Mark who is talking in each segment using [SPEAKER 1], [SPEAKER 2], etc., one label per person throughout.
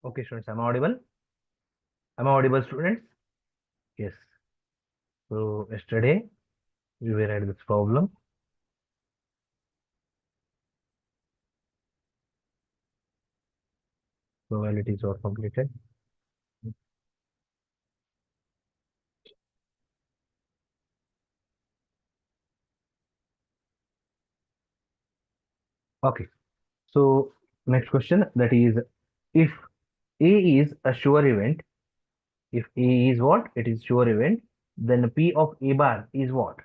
[SPEAKER 1] Okay, students, am I audible? Am I audible, students? Yes. So yesterday we were at this problem. Probabilities are completed. Okay. So next question, that is, if A is a sure event, if A is what? It is sure event, then P of A bar is what?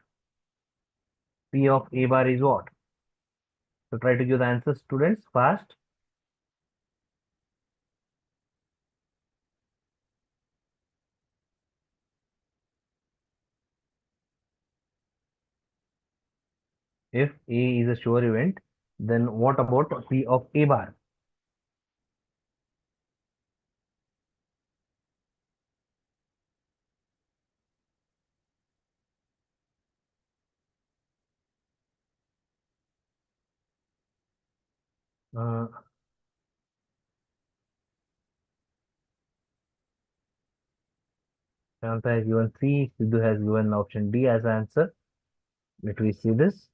[SPEAKER 1] P of A bar is what? So try to give the answers, students, fast. If A is a sure event, then what about P of A bar? Uh, Shanta has given C, Sidhu has given option D as answer. Let me see this.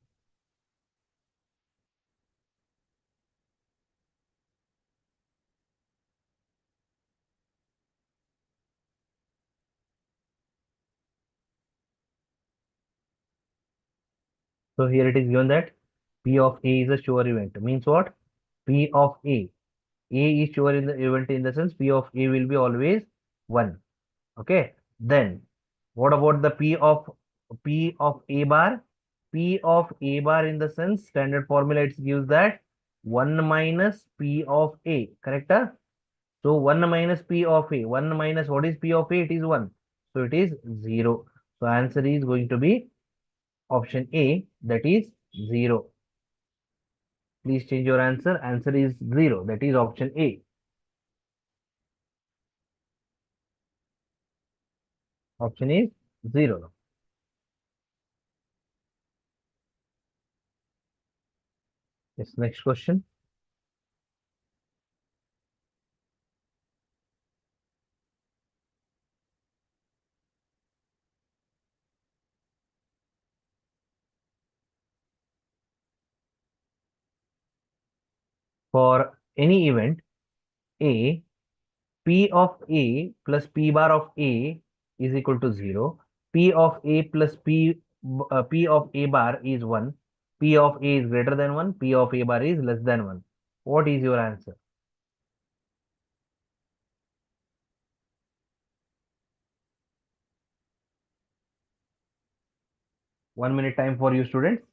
[SPEAKER 1] So here it is given that P of A is a sure event. Means what? P of A. A is sure in the event in the sense P of A will be always 1. Okay. Then what about the P of A bar? P of A bar in the sense standard formula it gives that 1 minus P of A. Correct? Huh? So 1 minus P of A. 1 minus what is P of A? It is 1. So it is 0. So answer is going to be option A, that is 0. Please change your answer. Answer is 0. That is option A. Option is 0. Yes, next question. For any event A, P of A plus P bar of A is equal to 0. P of A plus P of A bar is 1. P of A is greater than 1. P of A bar is less than 1. What is your answer? 1 minute time for you students.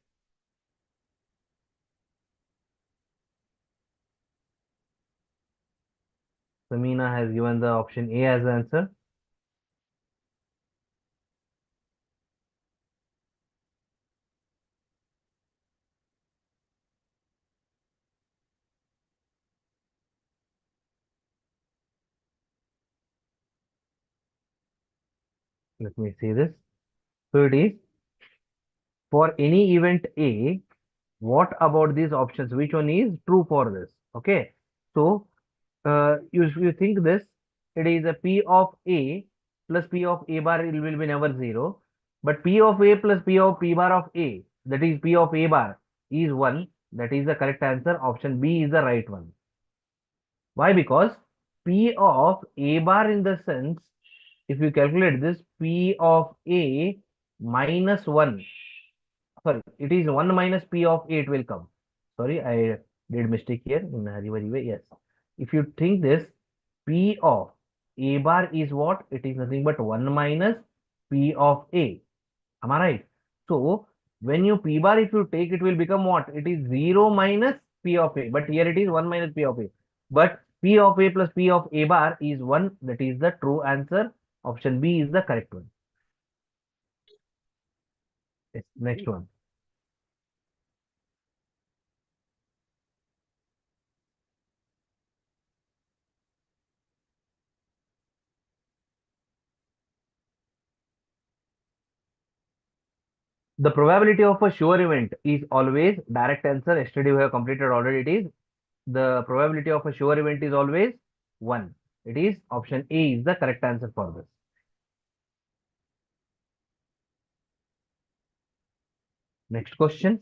[SPEAKER 1] Samina has given the option A as the answer. Let me see this. So it is for any event A, what about these options? Which one is true for this? Okay. So you think this, it is a P of A plus P of A bar, it will be never 0. But P of A plus P of P bar of A, that is P of A bar, is 1. That is the correct answer. Option B is the right one. Why? Because P of A bar in the sense if you calculate this, P of A minus 1, sorry, it is 1 minus P of A, it will come. Sorry, I did mistake here in a hurry way. Yes. If you think this, P of A bar is what? It is nothing but 1 minus P of A. Am I right? So, when you P bar, if you take, it will become what? It is 0 minus P of A. But here it is 1 minus P of A. But P of A plus P of A bar is 1. That is the true answer. Option B is the correct one. Yes, next one. The probability of a sure event is always direct answer. Yesterday we have completed already. It is the probability of a sure event is always 1. It is option A is the correct answer for this. Next question.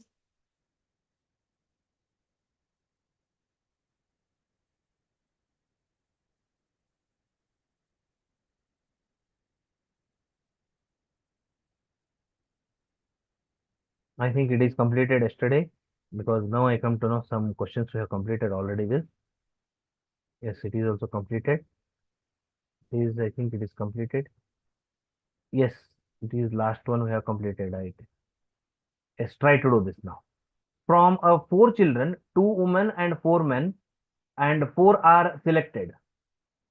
[SPEAKER 1] I think it is completed yesterday because now I come to know some questions we have completed already with. Yes, it is also completed. It is, I think it is completed. Yes, it is last one we have completed. Right. Let's try to do this now. From four children, two women and four men, and four are selected.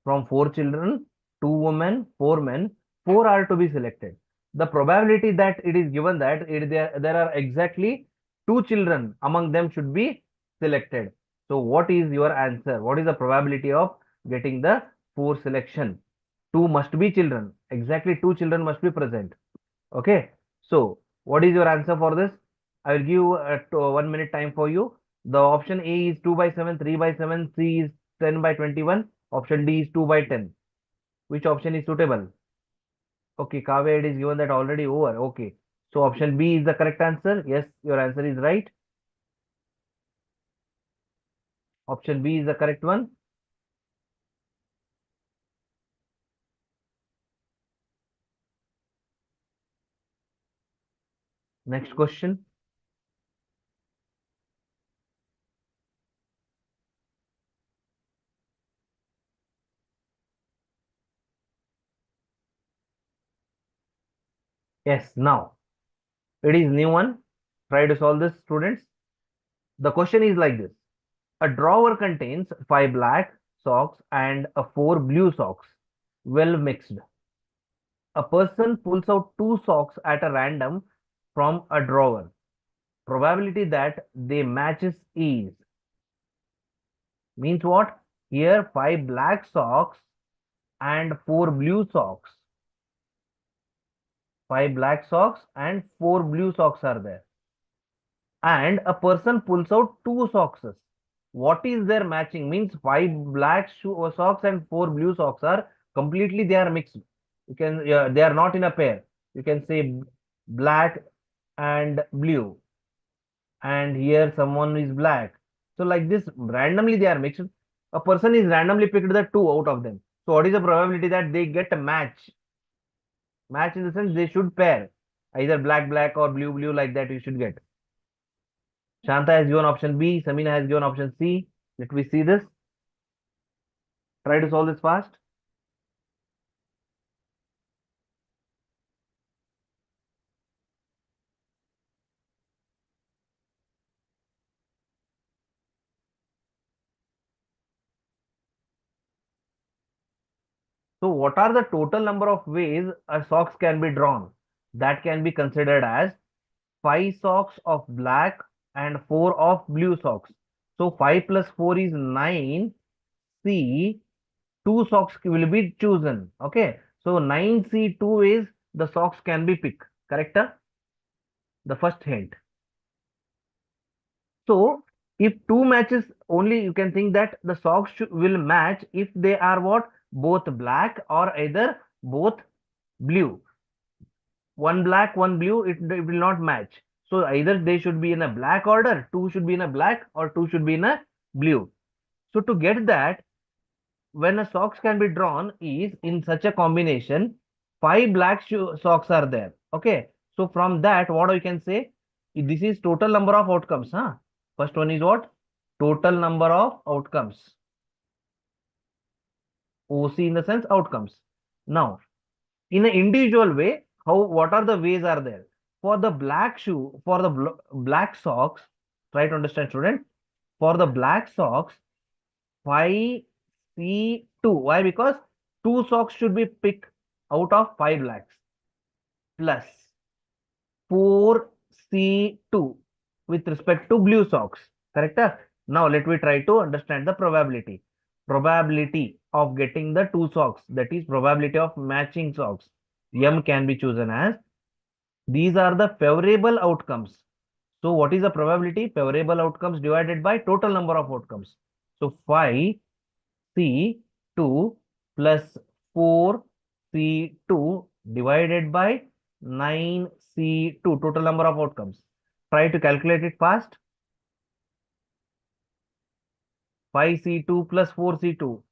[SPEAKER 1] From four children, two women, four men, four are to be selected. The probability that it is given that there are exactly two children among them should be selected. So what is your answer? What is the probability of getting the four selection? Two must be children. Exactly two children must be present. Okay. So what is your answer for this? I will give 1 minute time for you. The option A is 2 by 7, 3 by 7, C is 10 by 21. Option D is 2 by 10. Which option is suitable? Okay, Kavya, it is given that already over. Okay. So option B is the correct answer. Yes, your answer is right. Option B is the correct one. Next question. Yes, now it is new one. Try to solve this, students. The question is like this. A drawer contains 5 black socks and 4 blue socks, well mixed. A person pulls out 2 socks at a random from a drawer. Probability that they matches is, means what? Here 5 black socks and 4 blue socks. 5 black socks and 4 blue socks are there. And a person pulls out 2 socks. What is their matching? Means 5 black socks and 4 blue socks are completely, they are mixed. You can, they are not in a pair. You can say black and blue, and here someone is black. So like this, randomly they are mixed. A person is randomly picked the two out of them. So what is the probability that they get a match? Match in the sense they should pair, either black black or blue blue, like that you should get. Shanta has given option B, Samina has given option C. Let me see this. Try to solve this fast. So what are the total number of ways a socks can be drawn? That can be considered as 5 socks of black and 4 of blue socks. So 5 plus 4 is 9. C, 2 socks will be chosen. Okay. So 9C2 is the socks can be picked. Correct? The first hint. So if two matches only, you can think that the socks will match if they are what? Both black or either both blue. One black, one blue, it will not match. So either they should be in a black order, two should be in a black or two should be in a blue. So to get that, when a socks can be drawn is in such a combination, five black socks are there. Okay. So from that, what we can say, this is total number of outcomes. Huh? First one is what? Total number of outcomes. OC in the sense outcomes. Now, in an individual way, how what are the ways are there? For the black shoe, for the black socks, try to understand, student. For the black socks, 5C2. Why? Because two socks should be picked out of 5 blacks plus 4C2 with respect to blue socks. Correct? Now let me try to understand the probability. Probability of getting the two socks, that is probability of matching socks. M can be chosen as, these are the favorable outcomes. So what is the probability? Favorable outcomes divided by total number of outcomes. So 5C2 plus 4C2 divided by 9C2, total number of outcomes. Try to calculate it fast. 5C2 plus 4C2.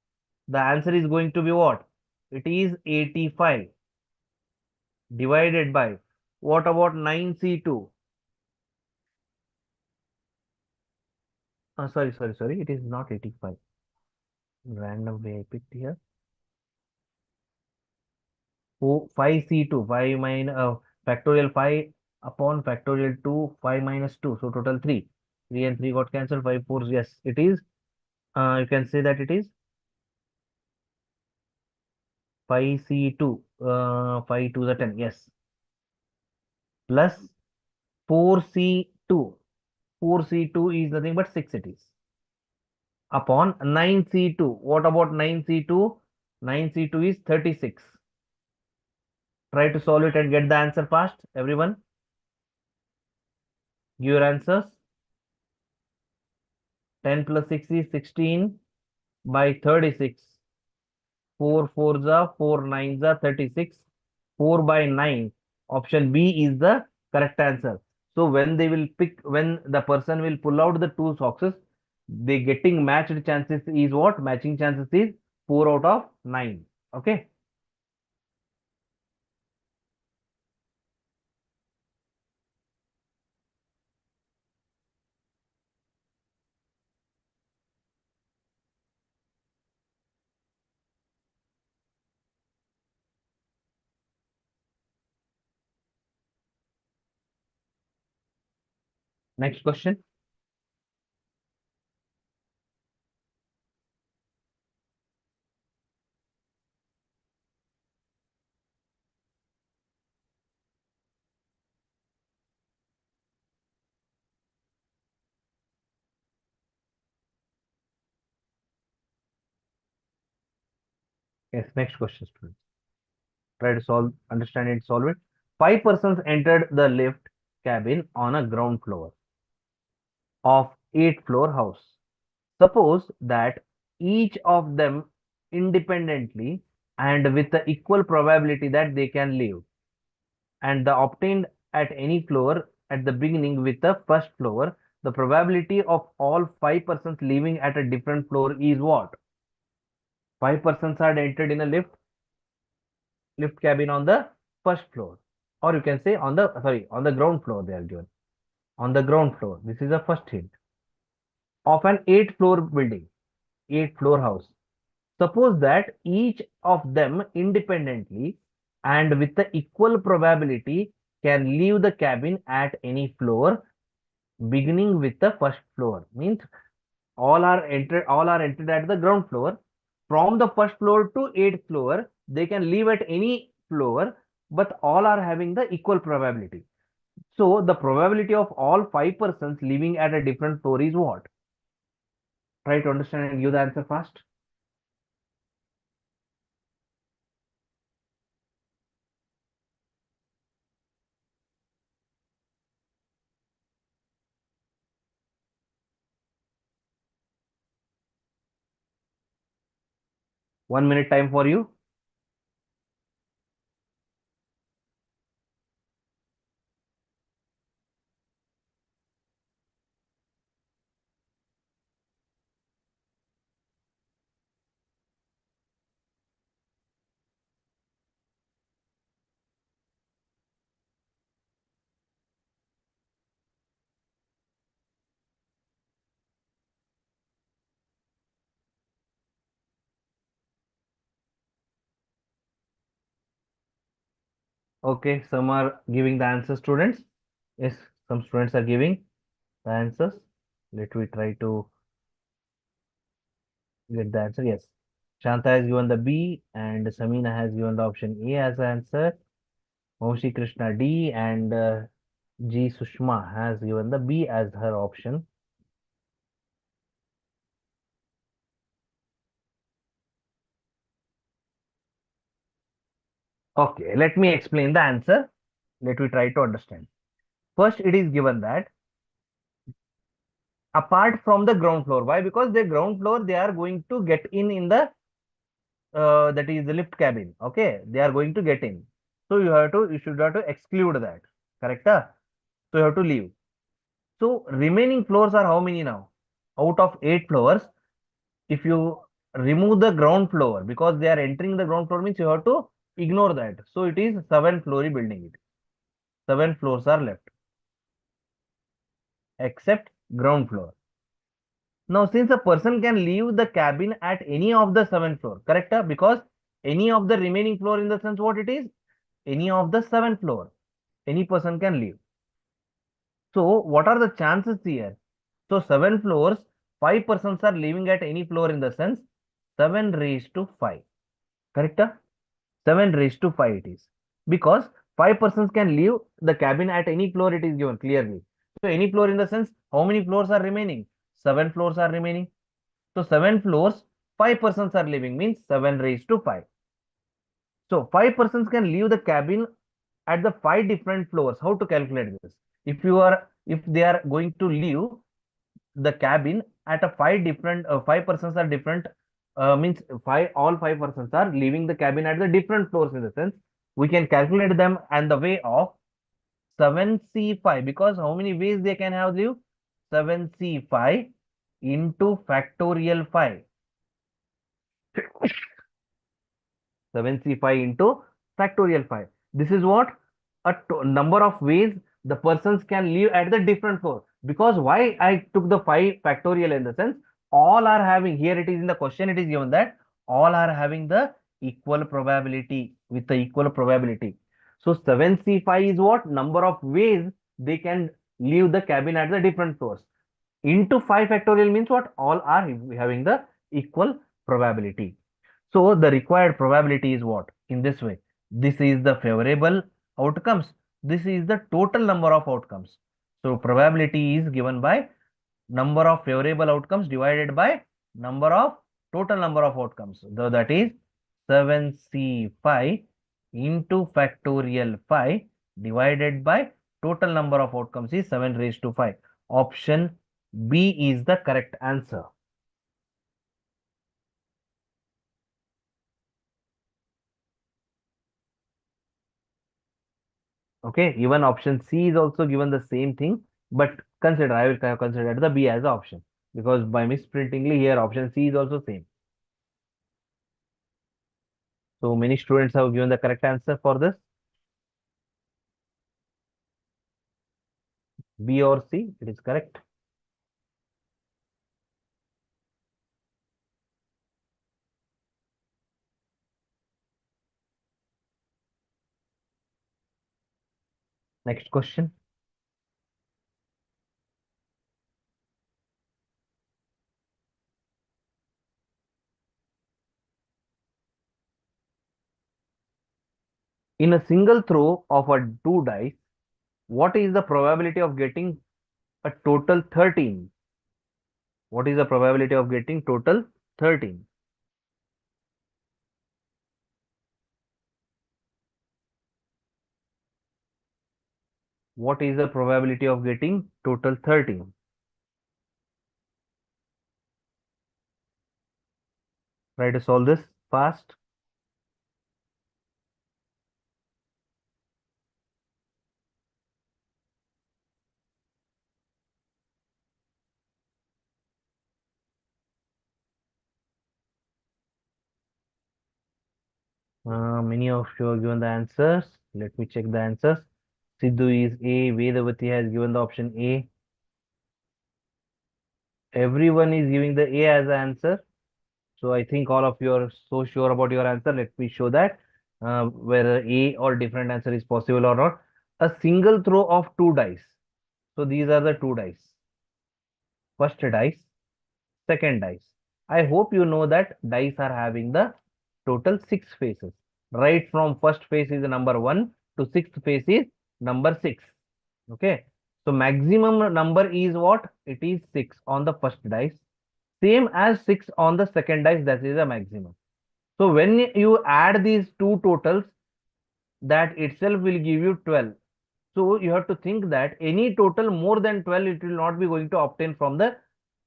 [SPEAKER 1] The answer is going to be what? It is 85 divided by, what about 9C2? Sorry. It is not 85. Random way I picked here. 5C2, 5 minus factorial 5 upon factorial 2, 5 minus 2. So total 3. 3 and 3 got cancelled. 5, 4. Yes, it is. You can say that it is 5C2. 5 to the 10. Yes. Plus 4C2. 4C2 is nothing but 6 it is. Upon 9C2. What about 9C2? 9C2 is 36. Try to solve it and get the answer fast, everyone. Give your answers. 10 plus 6 is 16 by 36. 4 4s are 4 9s are 36. 4 by 9. Option B is the correct answer. So when they will pick, when the person will pull out the two socks, they getting matched chances is what? Matching chances is 4 out of 9. Okay. Next question. Yes, next question, students. Try to solve, understand it, solve it. Five persons entered the lift cabin on a ground floor of 8-floor house. Suppose that each of them independently and with the equal probability that they can leave, and the obtained at any floor at the beginning with the first floor, the probability of all five persons leaving at a different floor is what? Five persons are entered in a lift cabin on the first floor, or you can say on the, sorry, on the ground floor they are given. On the ground floor, this is the first hint of an 8-floor building, 8-floor house. Suppose that each of them independently and with the equal probability can leave the cabin at any floor beginning with the first floor. Means all are entered at the ground floor. From the first floor to 8th floor, they can leave at any floor, but all are having the equal probability. So the probability of all five persons living at a different floor is what? Try to understand and give the answer fast. 1 minute time for you. Okay, some are giving the answer, students. Yes, some students are giving the answers. Let me try to get the answer. Yes. Shanta has given the B and Samina has given the option A as the answer. Moshi Krishna D and G Sushma has given the B as her option. Okay, let me explain the answer. Let me try to understand. First, it is given that apart from the ground floor, why? Because the ground floor, they are going to get in the that is the lift cabin. Okay, they are going to get in. So you should have to exclude that. Correct? So you have to leave. So remaining floors are how many now? Out of 8 floors, if you remove the ground floor because they are entering the ground floor means you have to ignore that. So it is 7 story building. It 7 floors are left except ground floor. Now, since a person can leave the cabin at any of the 7 floor, correct? Because any of the remaining floor in the sense what it is, any of the 7 floor, any person can leave. So, what are the chances here? So, 7 floors, 5 persons are leaving at any floor in the sense 7 raised to 5, correct? 7 raised to 5 it is because 5 persons can leave the cabin at any floor it is given clearly. So, any floor in the sense how many floors are remaining? 7 floors are remaining. So 7 floors, 5 persons are living means 7 raised to 5. So 5 persons can leave the cabin at the 5 different floors. How to calculate this? If they are going to leave the cabin at a 5 different 5 persons are different means five all 5 persons are leaving the cabin at the different floors in the sense we can calculate them and the way of 7C5 because how many ways they can have leave 7C5 into factorial 5 7C5 into factorial 5. This is what a number of ways the persons can live at the different floor. Because why I took the 5 factorial in the sense all are having here it is in the question it is given that all are having the equal probability with the equal probability. So 7C5 is what number of ways they can leave the cabin at the different floors. Into 5 factorial means what all are having the equal probability. So the required probability is what? In this way. This is the favorable outcomes. This is the total number of outcomes. So probability is given by number of favorable outcomes divided by number of total number of outcomes. So that is 7C5 into factorial 5 divided by total number of outcomes is 7 raised to 5. Option B is the correct answer. Okay, even option C is also given the same thing, but I will consider the B as the option because by misprintingly here option C is also same. So many students have given the correct answer for this. B or C, it is correct. Next question. In a single throw of a 2 dice, what is the probability of getting a total 13? What is the probability of getting total 13? What is the probability of getting total 13? Try to solve this fast. Many of you have given the answers. Let me check the answers. Sidhu is A. Vedavati has given the option A. Everyone is giving the A as the answer. So I think all of you are so sure about your answer. Let me show that. whether A or different answer is possible or not. A single throw of two dice. So these are the two dice. First dice, second dice. I hope you know that dice are having the total six faces. Right from first face is number one to sixth face is number six. Okay. So maximum number is what? It is six on the first dice. Same as six on the second dice. That is the maximum. So when you add these two totals, that itself will give you 12. So you have to think that any total more than 12, it will not be going to obtain from the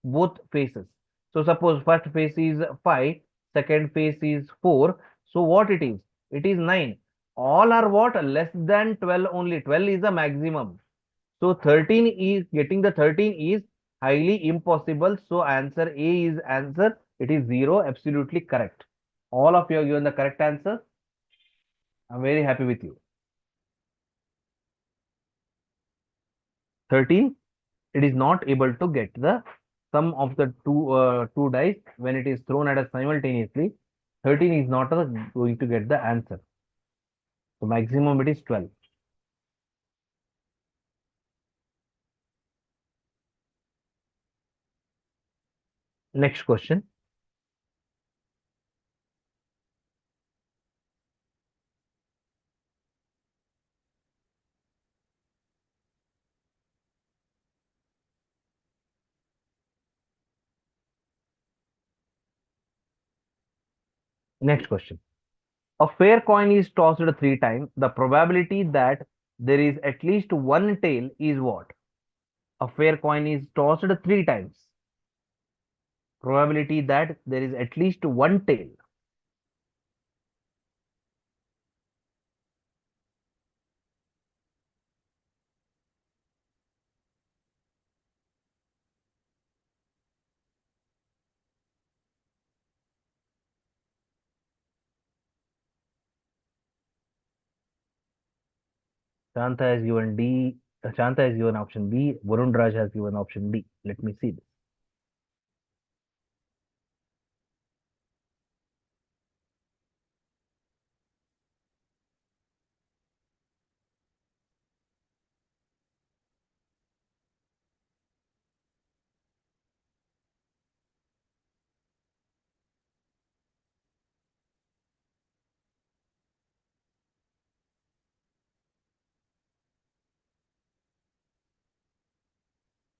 [SPEAKER 1] both faces. So suppose first face is 5, second face is 4. So what it is? It is 9. All are what? Less than 12 only. 12 is the maximum. So 13 is getting the 13 is highly impossible. So answer A is answer. It is 0. Absolutely correct. All of you have given the correct answer. I'm very happy with you. 13, it is not able to get the sum of the two dice when it is thrown at us simultaneously. 13 is not going to get the answer. So maximum it is 12. Next question. Next question. A fair coin is tossed three times. The probability that there is at least one tail is what? A fair coin is tossed three times. Probability that there is at least one tail. Shanta has given D. Shanta has given option B. Varun Raj has given option D. Let me see this.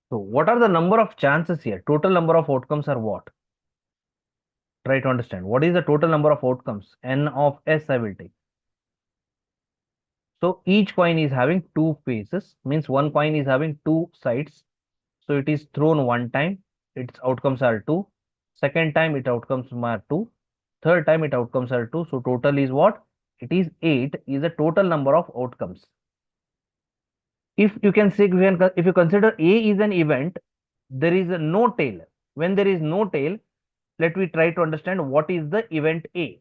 [SPEAKER 1] So what are the number of chances here? Total number of outcomes are what? Try to understand. What is the total number of outcomes? N of S I will take. So each coin is having two faces, means one coin is having two sides. So it is thrown one time, its outcomes are 2. Second time it outcomes are 2. Third time it outcomes are 2. So total is what? It is 8 is the total number of outcomes. If you can say, if you consider A is an event, there is no tail. When there is no tail, let me try to understand what is the event A.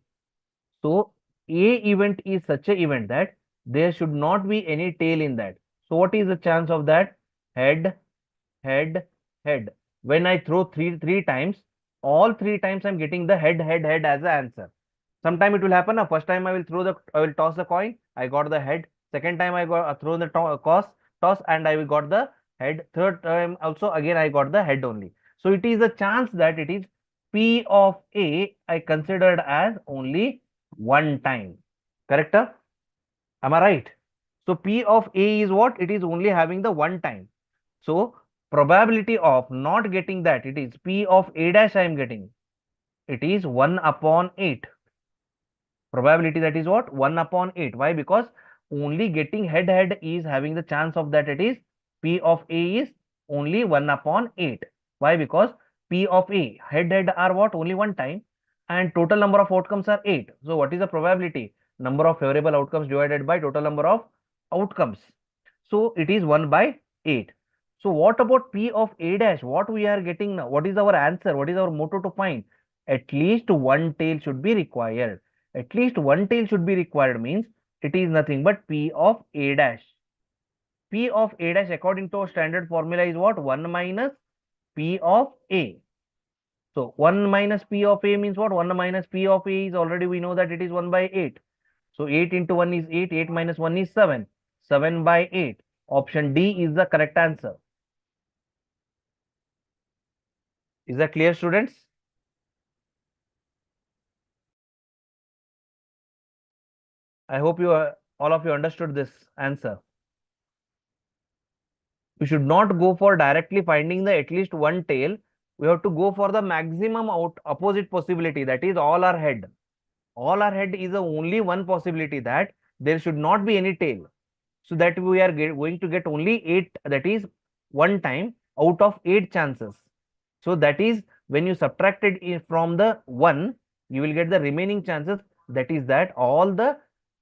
[SPEAKER 1] So A event is such a event that there should not be any tail in that. So what is the chance of that? Head, head, head. When I throw three times, all three times I'm getting the head as the answer. Sometime it will happen. First time I will toss the coin. I got the head. Second time I got throw the toss and I got the head. Third time also again I got the head only. So it is a chance that it is P of A I considered as only one time. Correct? Am I right? So P of A is what? It is only having the one time. So probability of not getting that, it is P of A dash I am getting. It is 1 upon 8. Probability that is what? 1 upon 8. Why? Because only getting head is having the chance of that, it is P of A is only 1 upon 8. Why? Because P of A head are what? Only one time and total number of outcomes are 8. So what is the probability? Number of favorable outcomes divided by total number of outcomes. So it is 1 by 8. So what about P of A dash? What we are getting now? What is our answer? What is our motto to find? At least one tail should be required. At least one tail should be required means it is nothing but P of A dash. P of A dash according to our standard formula is what? 1 minus P of A. So 1 minus P of A means what? 1 minus P of A is already we know that it is 1 by 8. So 8 into 1 is 8, 8 minus 1 is 7. 7 by 8. Option D is the correct answer. Is that clear, students? I hope you all of you understood this answer. We should not go for directly finding the at least one tail. We have to go for the maximum opposite possibility, that is all are head. All are head is the only one possibility, that there should not be any tail. So that we are going to get only 8, that is one time out of 8 chances. So that is when you subtracted it from the 1, you will get the remaining chances, that is that all the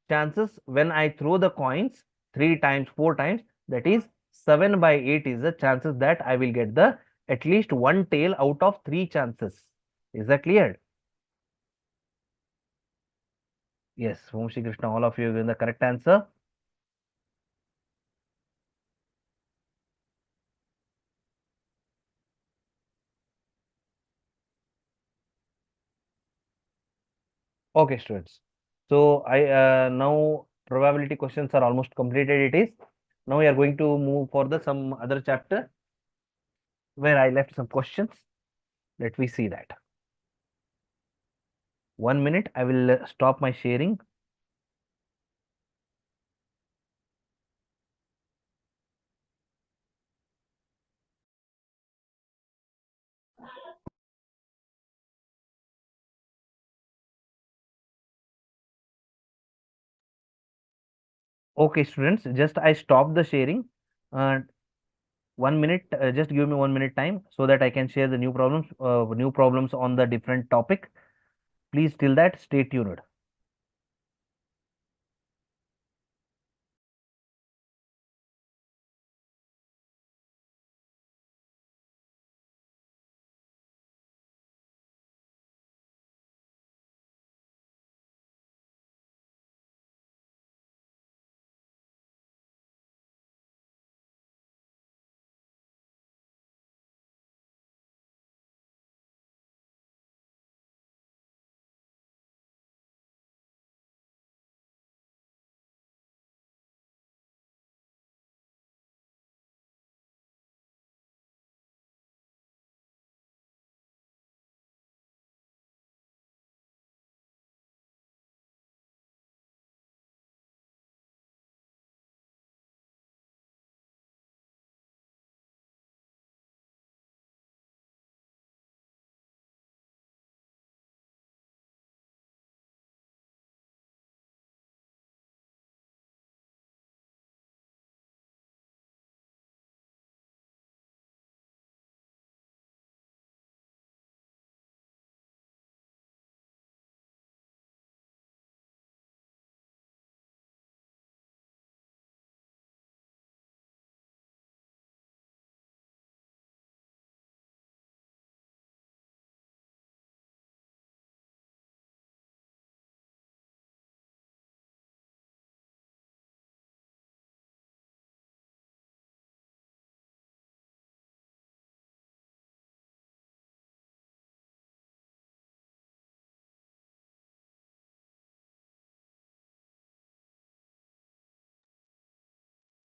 [SPEAKER 1] chances when I throw the coins 3 times 4 times, that is 7 by 8 is the chances that I will get the at least one tail out of 3 chances. Is that clear? Yes, Om Shri Krishna, all of you have given the correct answer. Okay, students. So I now probability questions are almost completed. It is now we are going to move for the some other chapter where I left some questions. Let me see that. 1 minute. I will stop my sharing. Okay, students. Just I stopped the sharing. Uh, 1 minute. Just give me 1 minute time so that I can share the new problems. New problems on the different topic. Please till that stay tuned.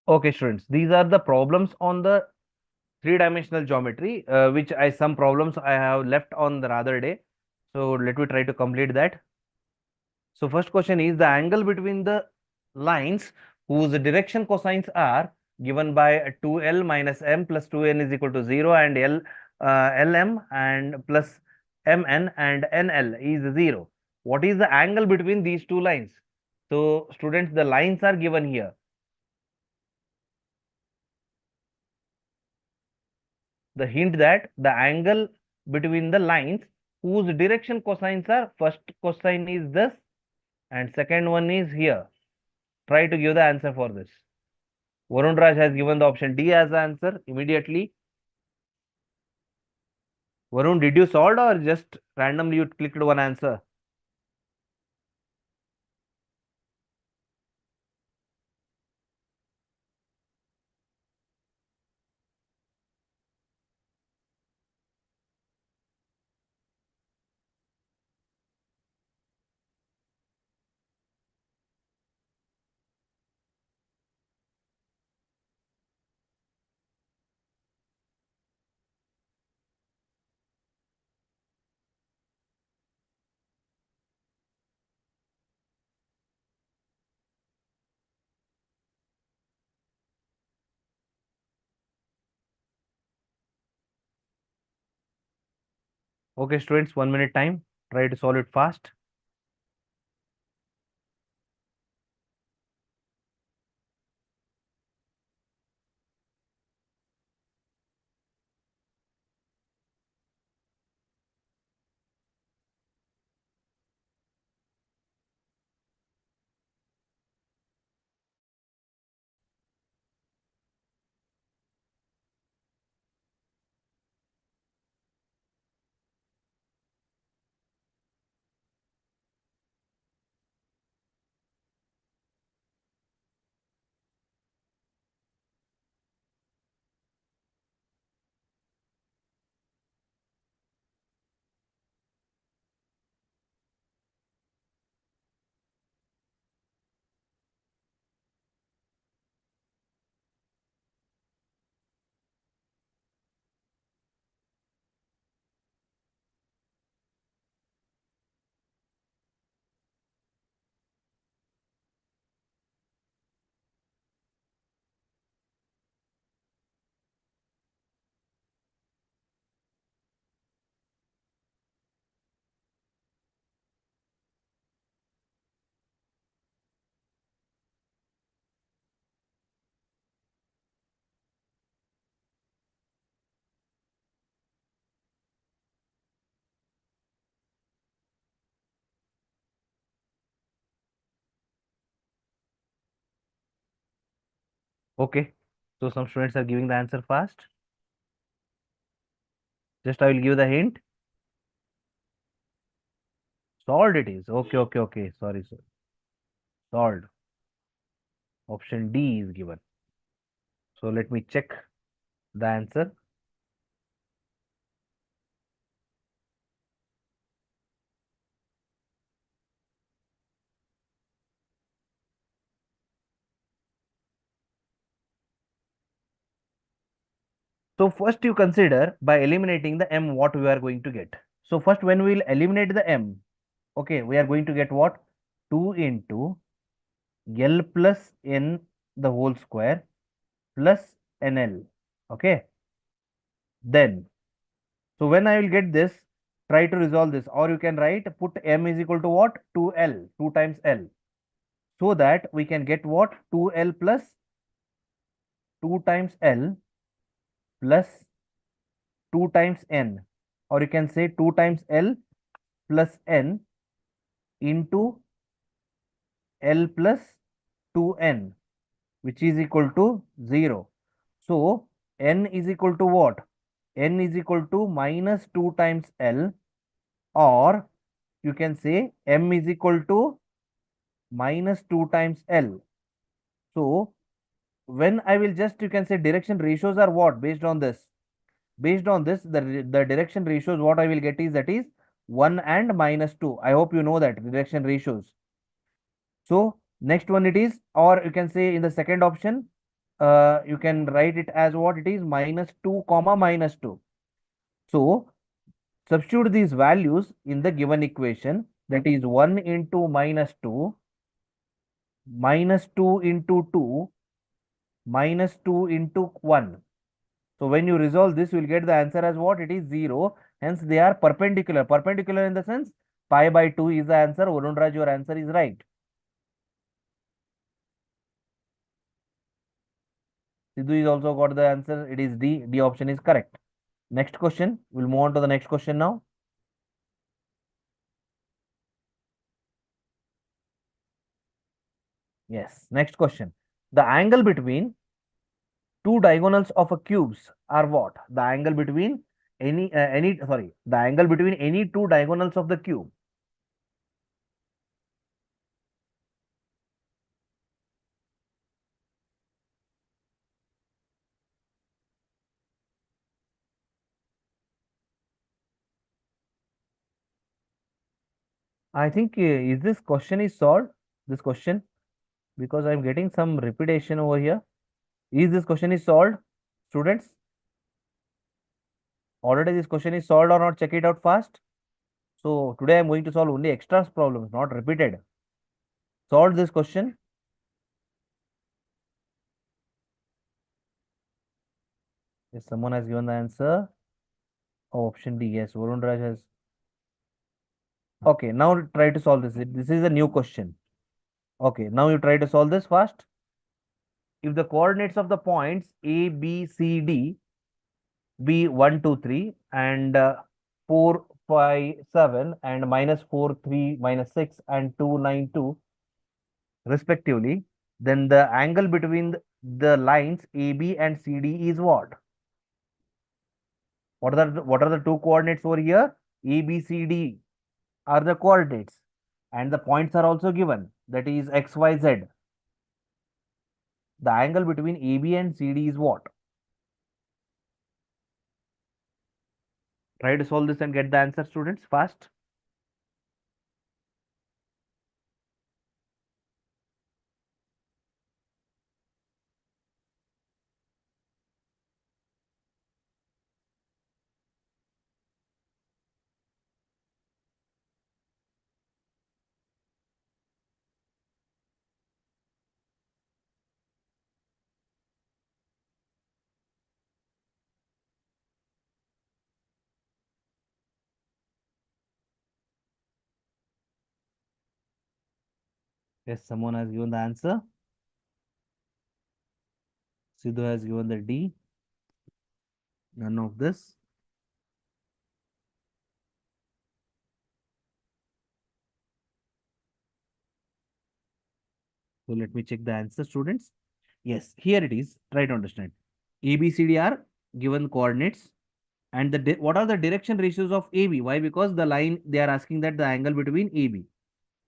[SPEAKER 1] Okay, students. These are the problems on the three-dimensional geometry, which I some problems I have left on the other day. So let me try to complete that. So first question is the angle between the lines whose direction cosines are given by 2l minus m plus 2n is equal to 0 and lm and plus mn and nl is 0. What is the angle between these two lines? So students, the lines are given here. The hint that the angle between the lines whose direction cosines are, first cosine is this and second one is here. Try to give the answer for this. Varun Raj has given the option D as the answer immediately. Varun, did you solve or just randomly you clicked one answer? Okay, students, 1 minute time. Try to solve it fast. Okay. So some students are giving the answer fast. Just I will give the hint. Solved it is. Okay, okay, okay. Sorry, sir. Solved. Option D is given. So let me check the answer. So first you consider by eliminating the m what we are going to get. So first when we will eliminate the m, okay, we are going to get what? 2 into L plus n the whole square plus NL. Okay. Then, so when I will get this, try to resolve this, or you can write put m is equal to what? 2L, 2 times L. So that we can get what? 2L plus 2 times L plus 2 times N. Or you can say 2 times L plus N into L plus 2N, which is equal to 0. So, N is equal to what? N is equal to minus 2 times L, or you can say M is equal to minus 2 times L. So, when I will just, you can say direction ratios are what based on this? Based on this, the direction ratios what I will get is that is 1 and minus 2. I hope you know that direction ratios. So next one it is, or you can say in the second option, you can write it as what it is minus 2 comma minus 2. So substitute these values in the given equation, that is 1 into minus 2 minus 2 into 2 minus 2 into 1. So when you resolve this, you will get the answer as what? It is 0. Hence they are perpendicular. Perpendicular in the sense pi by 2 is the answer. Varun Raj, your answer is right. Sidhu is also got the answer. It is D. D option is correct. Next question. We'll move on to the next question now. Yes. Next question. The angle between two diagonals of a cubes are what? The angle between the angle between any two diagonals of the cube. I think is this question is solved. This question, because I'm getting some repetition over here. Is this question is solved, students? Already this question is solved or not? Check it out fast. So today I'm going to solve only extras problems, not repeated. Solve this question. Yes, someone has given the answer. Option D, yes. Varun Raj has. Okay, now try to solve this. This is a new question. Okay, now you try to solve this fast. If the coordinates of the points A, B, C, D be 1, 2, 3 and 4, 5, 7 and -4, 3, -6 and 2, 9, 2 respectively, then the angle between the lines AB and CD is what? What are the two coordinates over here? A, B, C, D are the coordinates and the points are also given, that is X, Y, Z. The angle between AB and CD is what? Try to solve this and get the answer, students, fast. Yes, someone has given the answer. Sidhu has given the D. None of this. So let me check the answer, students. Yes, here it is. Try to understand. A, B, C, D are given coordinates. And what are the direction ratios of AB? Why? Because the line, they are asking that the angle between AB.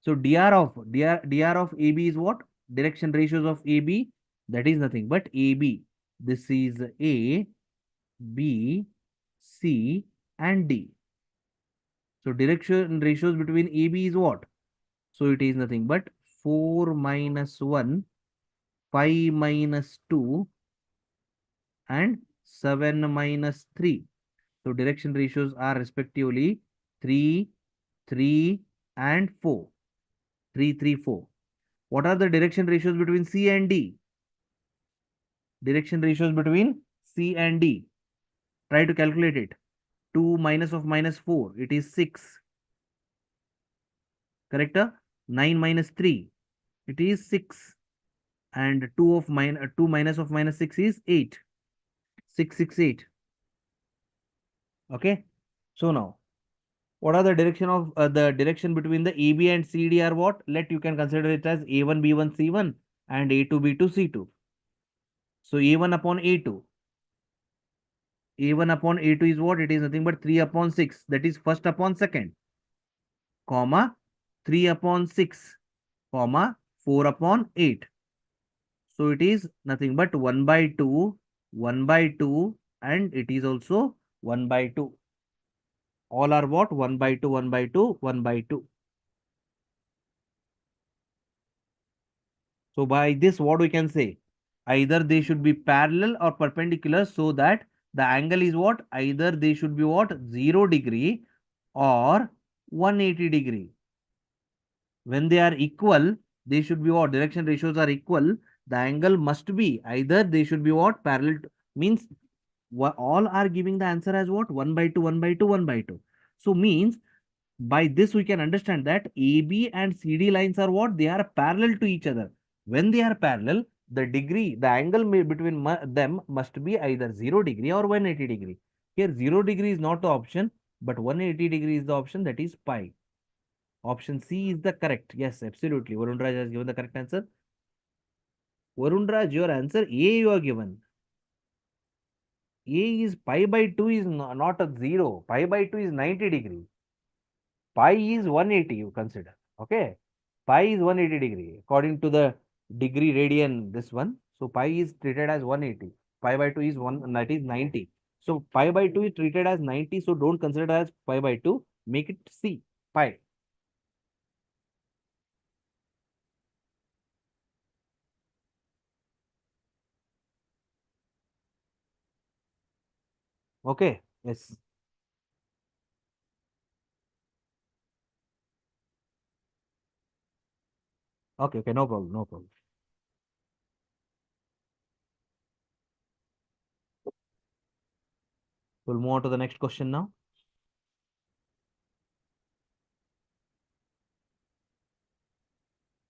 [SPEAKER 1] So dr of AB is what? Direction ratios of AB. That is nothing but AB. This is A, B, C, and D. So direction ratios between AB is what? So it is nothing but 4 minus 1, 5 minus 2, and 7 minus 3. So direction ratios are respectively 3, 3, and 4. 3, 3, 4. What are the direction ratios between C and D? Direction ratios between C and D. Try to calculate it. 2 minus of minus 4, it is 6. Correct? 9 minus 3, it is 6. And 2 minus of minus 6 is 8. 6, 6, 8. Okay. So now, what are the direction between the AB and CD are what? Let you can consider it as A1, B1, C1 and A2, B2, C2. So A1 upon A2. A1 upon A2 is what? It is nothing but 3 upon 6. That is first upon second, comma 3 upon 6, comma 4 upon 8. So it is nothing but 1 by 2, 1 by 2, and it is also 1 by 2. All are what? 1 by 2, 1 by 2, 1 by 2. So by this, what we can say? Either they should be parallel or perpendicular, so that the angle is what? Either they should be what? 0 degree or 180 degree. When they are equal, they should be what? Direction ratios are equal. The angle must be either they should be what? Parallel to, means all are giving the answer as what? 1 by 2, 1 by 2, 1 by 2. So means by this we can understand that AB and CD lines are what? They are parallel to each other. When they are parallel, the angle between them must be either 0 degree or 180 degree. Here 0 degree is not the option, but 180 degree is the option, that is pi. Option C is the correct. Yes, absolutely. Varun Raj has given the correct answer. Varun Raj, your answer A you are given. A is pi by 2 is not a 0. Pi by 2 is 90 degree. Pi is 180, you consider. Okay. Pi is 180 degree according to the degree radian, this one. So pi is treated as 180. Pi by 2 is 1, that is 90. So pi by 2 is treated as 90. So don't consider as pi by 2. Make it C, pi. Okay. Yes. Okay. Okay. No problem. No problem. We'll move on to the next question now.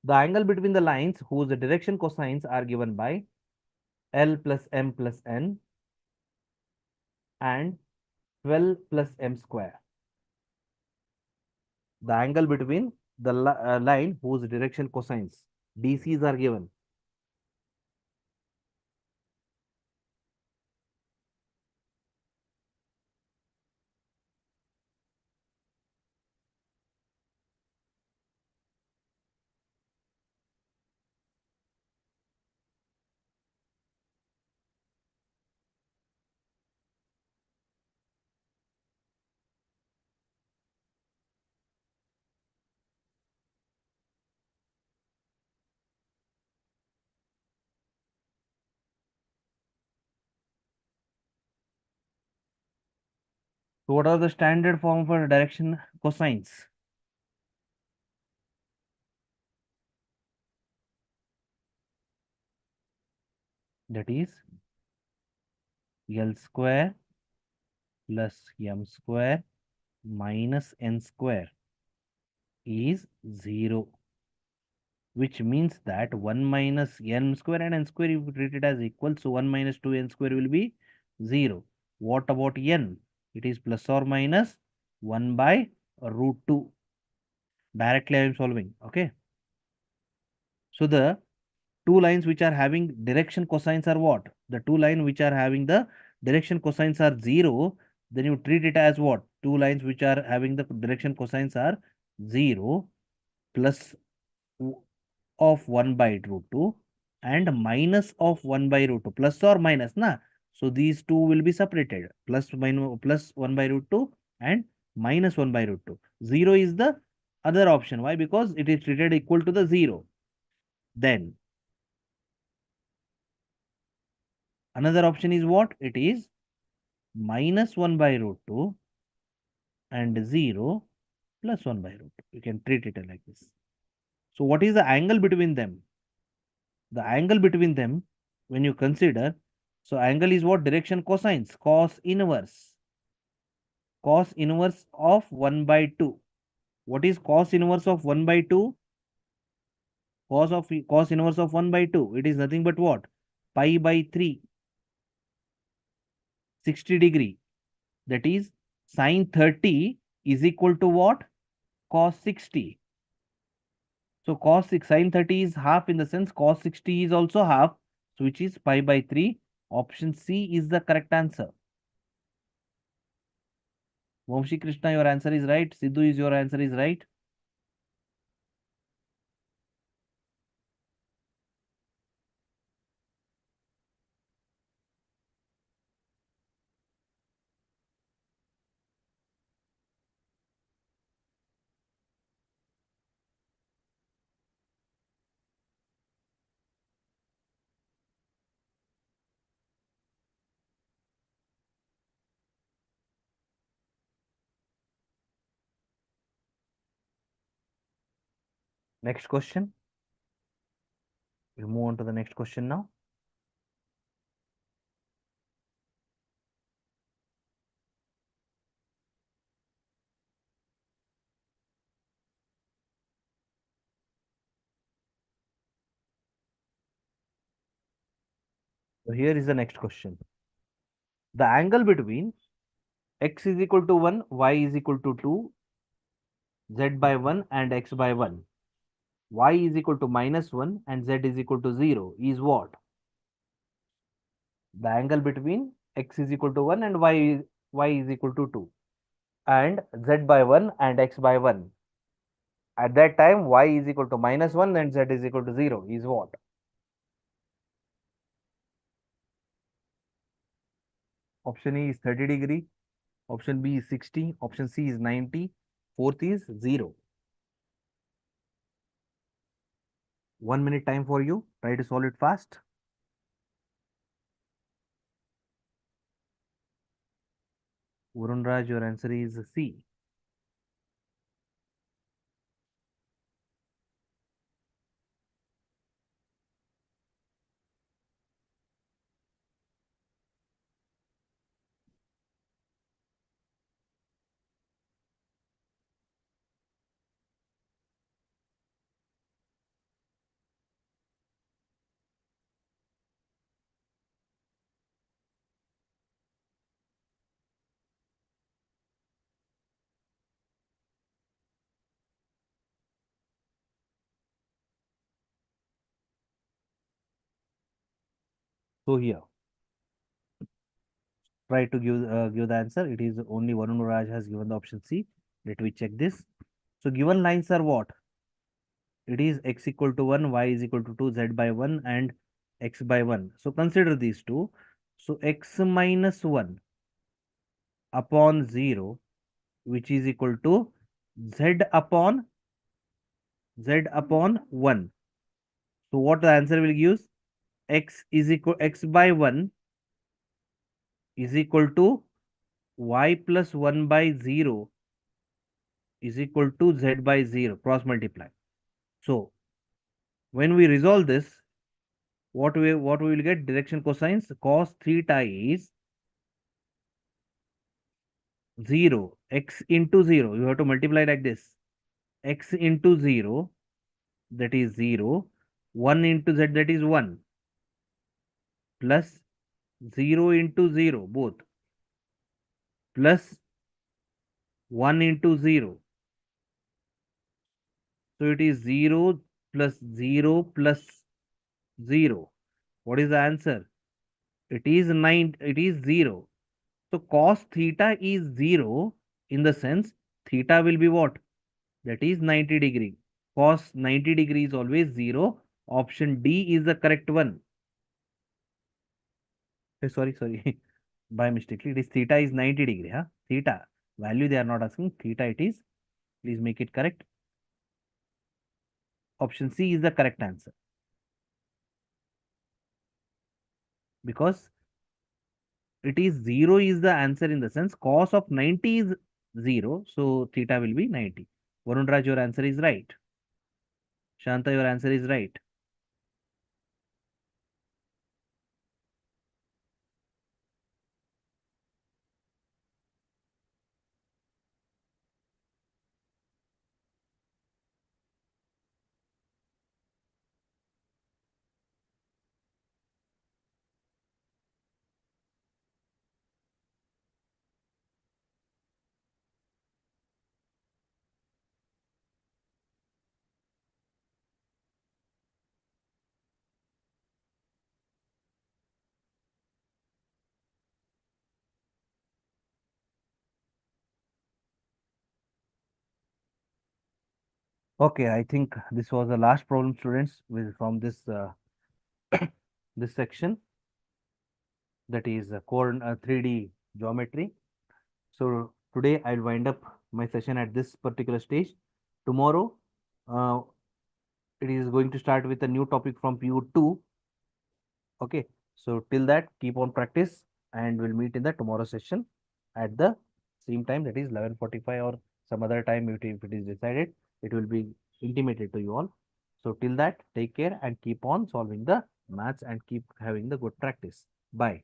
[SPEAKER 1] The angle between the lines whose direction cosines are given by L plus M plus N and 12 plus M square. The angle between the line whose direction cosines DCs are given. So what are the standard form for direction cosines? That is L square plus M square minus N square is 0, which means that 1 minus N square and N square, if you treat it as equal, so 1 minus 2 N square will be 0. What about N? It is plus or minus 1 by root 2. Directly I am solving. Okay. So the two lines which are having direction cosines are what? The two lines which are having the direction cosines are 0. Then you treat it as what? Two lines which are having the direction cosines are 0 plus of 1 by root 2 and minus of 1 by root 2, plus or minus na. So these two will be separated, plus minus plus 1 by root 2 and minus 1 by root 2. 0 is the other option. Why? Because it is treated equal to the 0. Then another option is what? It is minus 1 by root 2 and 0 plus 1 by root 2. You can treat it like this. So what is the angle between them? The angle between them, when you consider, so angle is what? Direction cosines, cos inverse of 1 by 2. What is cos inverse of 1 by 2? Cos inverse of 1 by 2, it is nothing but what? Pi by 3, 60 degree. That is sin 30 is equal to what? Cos 60. So sin 30 is half, in the sense cos 60 is also half, so which is pi by 3. Option C is the correct answer. Vamshi Krishna, your answer is right. Sidhu, is your answer is right. Next question. We'll move on to the next question now. So here is the next question. The angle between x is equal to 1, y is equal to 2, z by 1 and x by 1, y is equal to minus 1 and z is equal to 0 is what? The angle between x is equal to 1 and y is equal to 2 and z by 1 and x by 1. At that time, y is equal to minus 1 and z is equal to 0 is what? Option A is 30 degree. Option B is 60. Option C is 90. Fourth is 0. 1 minute time for you. Try to solve it fast. Varun Raj, your answer is C. So here, try to give the answer. It is only Varun Raj has given the option C. Let me check this. So given lines are what? It is x equal to 1, y is equal to 2, z by 1 and x by 1. So consider these two. So x minus 1 upon 0, which is equal to z upon 1. So what the answer will use? X by 1 is equal to y plus 1 by 0 is equal to z by 0, cross multiply. So when we resolve this, what we will get? Direction cosines. Cos theta is 0, x into 0. You have to multiply like this. X into 0, that is 0. 1 into z, that is 1. Plus 0 into 0, both. Plus 1 into 0. So it is 0 plus 0 plus 0. What is the answer? It is 9. It is 0. So cos theta is 0, in the sense theta will be what? That is 90 degree. Cos 90 degree is always 0. Option D is the correct one. Sorry. By mistake, it is theta is 90 degree. Huh? Theta. Value they are not asking. Theta it is. Please make it correct. Option C is the correct answer. Because it is 0 is the answer, in the sense cos of 90 is 0. So theta will be 90. Varun Raj, your answer is right. Shanta, your answer is right. Okay, I think this was the last problem, students, with from this this section, that is core 3D geometry. So today I'll wind up my session at this particular stage. Tomorrow, uh, it is going to start with a new topic from PU2. Okay, so till that, keep on practice, and we'll meet in the tomorrow session at the same time, that is 11:45 or some other time. If it is decided, it will be intimated to you all. So till that, take care and keep on solving the maths and keep having the good practice. Bye.